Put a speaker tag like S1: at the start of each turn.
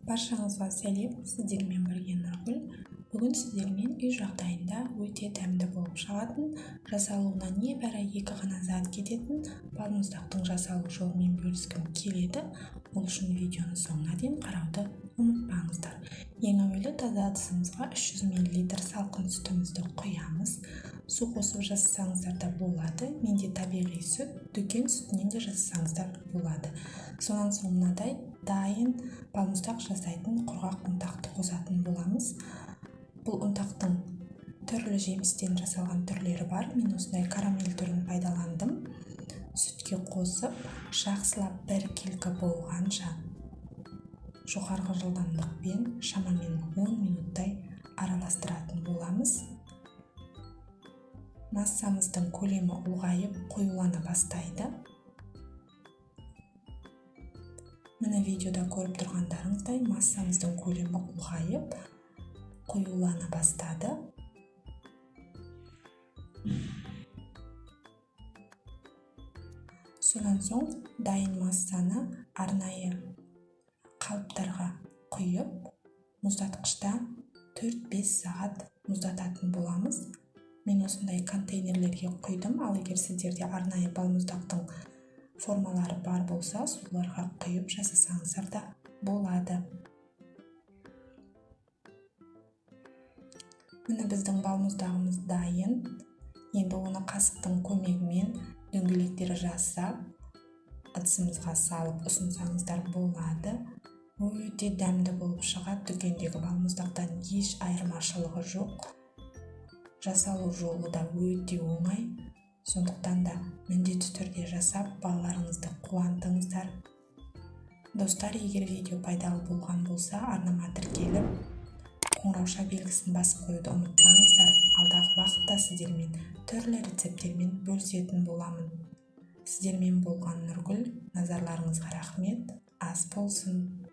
S1: Баршаңызға сәлем, сіздермен бірге Нұргүл. Бүгін сіздермен үй жағдайында өте дәмді болып шығатын, жасалуына небәрі 2 ғана зат кететін балмұздақтың жасалу жолымен бөліскім келеді. Ол үшін видеоны соңына дейін қарауды ұмытпаңыздар. Ең әуелі таза ыдысымызға 300 мл салқын сүтімізді құямыз. Су қосып жасасаңыздар да болады. Менде табиғи сүт, дүкен сүтінен де жасасаңыздар болады. Сонан соң мынадай дайын балмұздақ жасайтын құрғақ ұнтақты қосатын боламыз. Бұл ұнтақтың түрлі жемістен жасалған түрлері бар. Мен осындай карамель түрін пайдаландым. Сүтке қосып, жақсылап бір келкі болғанша жоғарғы жылдамдықпен шамамен 10 минуттай араластыратын боламыз. Массамыздың көлемі ұлғайып, қоюлана бастайды. Міне видеода көріп тұрғандарыңыздай массамыздың көлемі ұлғайып, қоюлана бастады. Сонан соң дайын массаны арнайы қалыптарға құйып, мұздатқышта 4-5 сағат мұздататын боламыз. Мен осындай контейнерлерге құйдым, ал егер сіздерде арнайы балмұздақтың формалары бар болса, соларға құйып жасасаңыздар да болады. Міне біздің балмұздағымыз дайын. Енді оны қасықтың көмегімен дөңгелектер жасап, ыдысымызға салып ұсынсаңыздар болады. Өте дәмді болып шығады. Дүкендегі балмұздақтан еш айырмашылығы жоқ. Жасалу жолы да өте оңай. Сондықтан да міндетті түрде жасап, балаларыңызды қуантыңыздар. Достар, егер видео пайдалы болған болса, арнама тіркеліп, қоңырауша белгісін басып қоюды ұмытпаңыздар. Алдағы уақытта сіздермен түрлі рецепттермен бөлісетін боламын. Сіздермен болған Нұргүл. Назарларыңызға рахмет. Ас болсын.